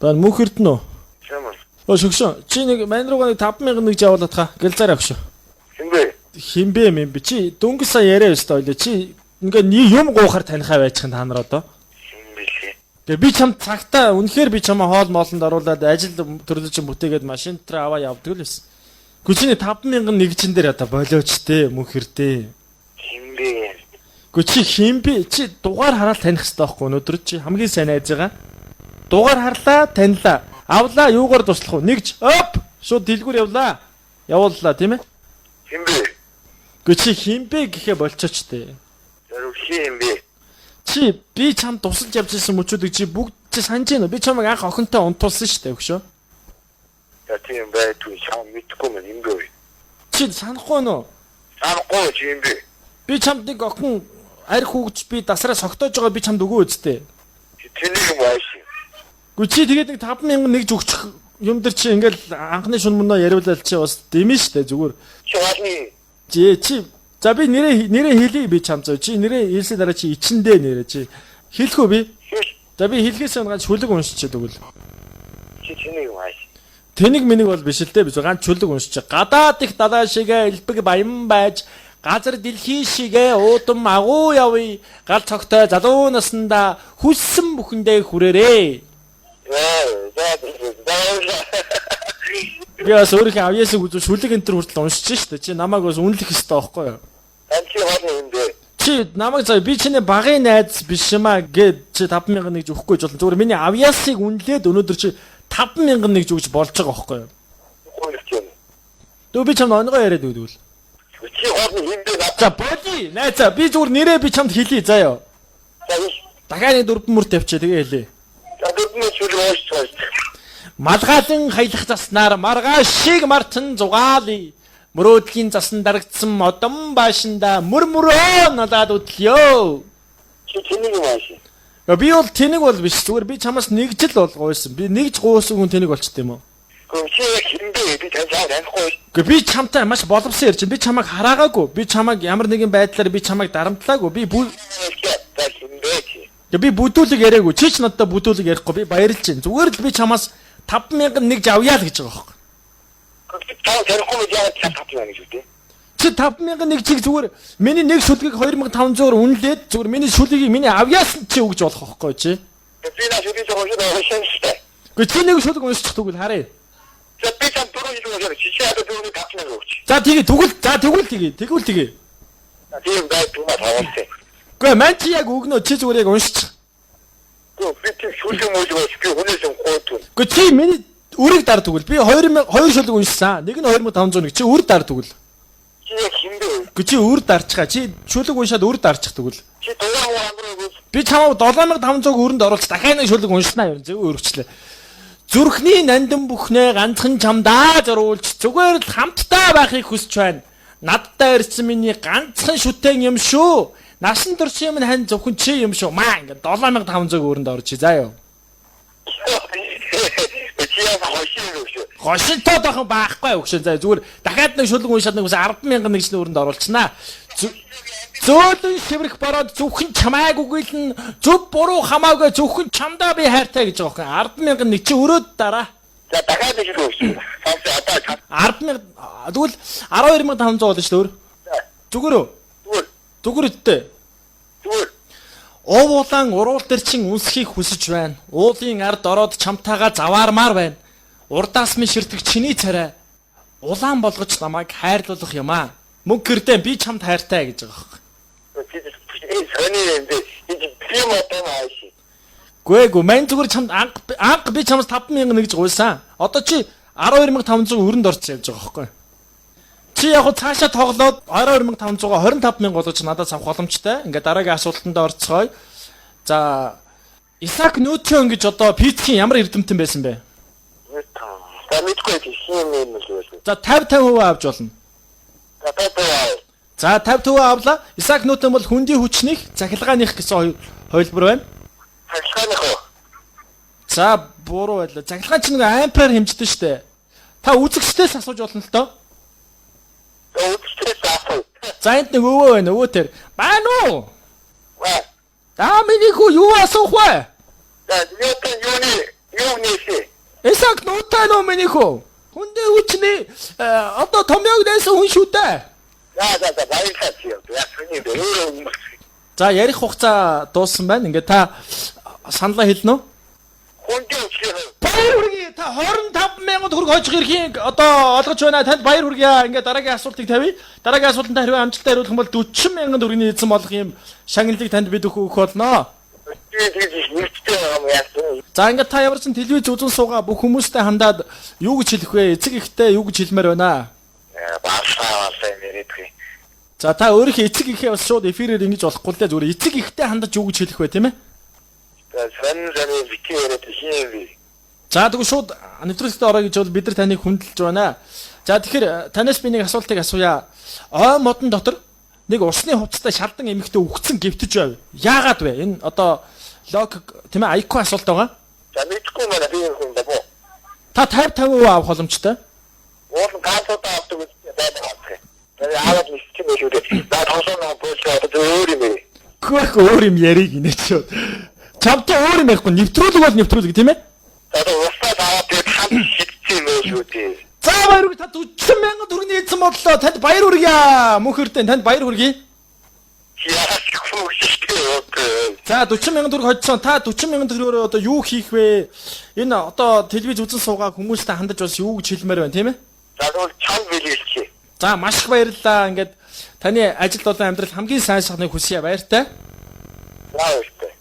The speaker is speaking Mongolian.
Баа мөнхөрд нөө. Чамаа. Шөгшөө. Чи нэг мань руугаа 5,000 нэг жавуулаад хаа. Гэлзараа өгшөө. Хинбэ юм би. Чи дөнгөс сая яриа өстой ойлоо. Чи ингээ юм гоохаар танихаа байчих та нар одоо. Тэгээ би чам цагтаа үнэхээр би чамаа хоол моолонд оруулаад ажил төрлөж бүтээгээд машин дээр аваа явдаг л байсан. Гүчний 5,000 нэгжин дээр одоо болооч те мөнхөрдөө. Хинбэ. Гүчи хинбэ чи дугаар хараад таних хэрэгтэй байхгүй өнөөдөр чи хамгийн сайн найз байгаа. Дугаар харлаа танилаа. Авлаа юугаар туслах вэ? Нэгж оп шууд дэлгүүр явлаа. Явууллаа тийм ээ? Хинбэ. Гүчи хинбэ гэхэ болчооч те. Заруу хинбэ. Чи би чам тусалж явж исэн мөчүүдийг чи бүгд чи санаж байна уу? Би чамайг анх охинтой унтуулсан шүү дээ өгшөө. За тийм байт үе чам мэдгүй юм хинбэ. Чи санахгүй нөө? Санахгүй хинбэ. Би чамд нэг охин арх хүүгч би дасраа согтоож байгаа би чамд өгөө үсттэй. Тэнийг байш. Гү чи тэгээд нэг 5,000 нэгж өгчих юм дээр чи ингээл анхны шүн мөнөө яриулал чи бас дэмэн штэ зүгээр. Чи хааны. Чи за би нэрээ хэлье би чам зөө. Чи нэрээ хэлсэн дараа чи ичэндээ нэрээ чи хэлэх үү би? За би хэлхээс ганц шүлэг уншиж тэгвэл. Чи тэнийг байш. Тэнийг мэнийг бол биш л дээ би ганц шүлэг уншиж. Гадаад их далаа шигээ элбэг баян байж газар дэлхий шигээ уудам агуу явъя. Гал цогтой залуу наснда хүссэн бүхэндээ хүрээрээ. Яа өөрийнхөө авьяасыг үзүү шүлэг энтер хүртэл уншиж штэ. Чи намайг бас үнэлэх ёстой байхгүй юу? Чи хааны юм бэ? Чи намайг за би чиний багын найз биш юм аа гэд чи 5,000 нэгж өгөхгүй ч болно. Зүгээр миний авьяасыг үнэлээд өнөөдөр чи 5,000 нэгж өгч болж байгаа байхгүй юу? Дөө би чамд онгоо яриад өгдөл. Чи хааны юм бэ? За боли найзаа би зүгээр нэрээ би чамд хэлье заяа. За дахиад 4 мөр тавьчаа тэгээ хэлье. за дөрмөс шүлэг уншиж. Малгаалan хаялах заснаар маргааш шиг мартан зугаалъя. Мөрөөдлийн засан дарагдсан модон баашинда мөрмөрөө налаад үтлё. Чи тэнийг байш. Би бол тэнэг бол биш зүгээр би чамаас нэгжил болгоойсон. Би нэгж гуйсан хүн тэнэг болчт юм уу? Чи хинбэ би таньцаа танихгүй. Гэхдээ би чамтай маш боломжтой ярьж байна. Би чамайг хараагаагүй. Би чамайг ямар нэгэн байдлаар би чамайг дарамтлаагүй. Би би бүдүүлэг яриаггүй. Чи ч надад бүдүүлэг ярихгүй. Би баярлж байна. Зүгээр л би чамаас 5,000 нэгж авъя л гэж байгаа байхгүй. Таа танихгүй яагаад татна гэж үү? Чи 5,000 нэгжийг зүгээр миний нэг шүлгийг 2,500-аар үнэлээд зүгээр миний шүлгийг миний авьяас нь чи өгж болох байхгүй чи. Би наа шүлгийг уншиж штэ. Гэхдээ чи нэг шүлэг уншчих тэгвэл харъя. За би чам дөрөв жил уншиж чи одоо дөрөв татна өгч. За тэгвэл тэгээ. Тийм бай тума таваартай. Гэхдээ мань чи яг өгнө чи зүгээр яг уншчих. Би тийм шүлэг мөж би хүнээс гойд. Гэхдээ чи миний үрийг дар тэгвэл би 2 шүлэг уншсан. Нэг нь 2,500 нэг чи үр дар тэгвэл. Чи хинбэ? Гэхдээ чи үр дарчгаа. Чи шүлэг уншаад үр дарчих тэгвэл. Чи дугаар амраа. Би чамаа 7,500 өрөнд оруулж дахиад нэг шүлэг уншнаа юм зөв өргөчлээ. Зүрхний нандин бүхнээ ганцхан чамдаа зориулж зүгээр л хамтдаа байхыг хүсэж байна. Надтай ирсэн миний ганцхан шүтэн юм шүү. Насан турш юм хань зөвхөн чи юм шүү. Маа ингэ 7,500 өрөнд орж заяа. Гошинтой дахин байхгүй өгшön заа зүгээр дахиад нэг шүлэг уншаад нэг 10,000 нэг ч өрөнд оруулчихнаа. Зөөлөн шиврэх бороод зөвхөн чамайг үгүйлэн зөв буруу хамаагүй зөвхөн чамдаа би хайртай гэж байгаа юм. 10,000 нэг чи өрөөд дараа. За дахиад нэг шүү. 10,000 тэгвэл 12,500 болно шүү дээ. Зүгээр үү? Зүгээр үттэй. Зүгээр. Уулан уруул дээр чин үнсхийг хүсэж байна. Уулын ард ороод чамтайгаа заваармаар байна. Урдаас минь ширтэг чиний царай. Улаан болгож намайг хайрлуулах юм аа. Мөнгөрдөө би чамд хайртай гэж байгаа юм. Гүг мэн зүгээр чамд анх би чамаас 5,000 нэгж гуйсан. Одоо чи 12,500 өрөнд орж явж байгаа байхгүй. Чи яг цаашаа тоглоод 12,500-аа 25,000 болгож надад авах боломжтой. Ингээ дараагийн асуултанд орцгоё. За Исаак Ньютон гэж одоо физикийн ямар эрдэмтэн байсан бэ? За мэдгүй тийм юм л үү. За 50% авч болно. За 50% авлаа. Исаак Ньютон бол хүндийн хүчнийх, цахилгааных гэсэн хувилбар байна. Цахилгааных уу? За буруу байлаа. Цахилгаан чинь нэг ампер хэмждэг шүү дээ. Та үзэгчдээс асууж болно л доо. Үзэгчдээс асуу. За энд нэг өвөө байна. Өвөө тэр. Байна уу? Ба. За миний хүү юу асуух вэ? За Ньютон юуны Юу нээсэ? Эсак нуутай нөө миний хөө. Хүндээ хүчний одоо томьёог нээсэн хүн шүү дээ. За баярлалаа. Яг хүний өөрөө За ярих хугацаа дууссан байна. Ингээ та саналаа хэлнэ үү? хүндээ үчлээ. Баяр хүргэе. Та 25,000 төгрөг хожих эрхийн одоо олгож байна. Танд баяр хүргэе. Ингээ дараагийн асуултыг тавья. Дараагийн асуултанд хэрвээ амжилттай хариулах юм бол 40,000 төгрөгийн эзэн болох юм шагналыг танд бид өгөх болно. За ингээ та ямар ч телевиз үзэн суугаа бүх хүмүүстэй хандаад юу гэж хэлэх вэ? Эцэг ихтэй юу гэж хэлмээр байна? Баасаа нэрэтгүй. За та өөрийнхөө эцэг ихээ бас шууд эфирээр ингэж болохгүй л дээ. Зүгээр эцэг ихтэй хандаж юу гэж хэлэх вэ, тийм ээ? Сан викээрээ хийв. За тэгвэл шууд нэвтрүүлэгтээ орё гэж бол бид нар таныг хүндэлж байна. За тэгэхээр танаас би нэг асуултыг асууя. Ой модон дотор нэг усны хувцастай шалдан эмэгтэй үхсэн гівтэж байв. Яагаад вэ? Энэ одоо лог тийм ээ IQ асуулт байгаа. За мэдгүй маа би юм даа. Та 50% авах боломжтой. Уул гаасуудаа авдаг гэж байна. Тэр аваад мэдчих юм шүү дээ. За тоосоо боолоо өөр юм ээ. Хөөхгүй өөр юм яриг инеч шүү. Чамтай өөр юм ярихгүй нэвтрүүлэг бол нэвтрүүлэг тийм ээ? За уусаад аваад тэр хам шигдсэн юм шүү дээ. За баяр хүргэе. Та 40,000 төгрөгийн эзэн бодлоо. Танд баяр хүргэе. Мөнхөртөө танд баяр хүргэе. Яах вэ? За 40,000 төгрөг хоцсон. Та 40,000 төгрөгөөр одоо юу хийх вэ? Энэ одоо телевиз үзэн суугаа хүмүүстэй хандаж бас юу гэж хэлмээр байна тийм ээ? За тэгвэл чам билүүлчих. За маш их баярлалаа. Ингээд таны ажил болон амьдрал хамгийн сайн сайхныг хүсье. Баяртай. Баярлалаа.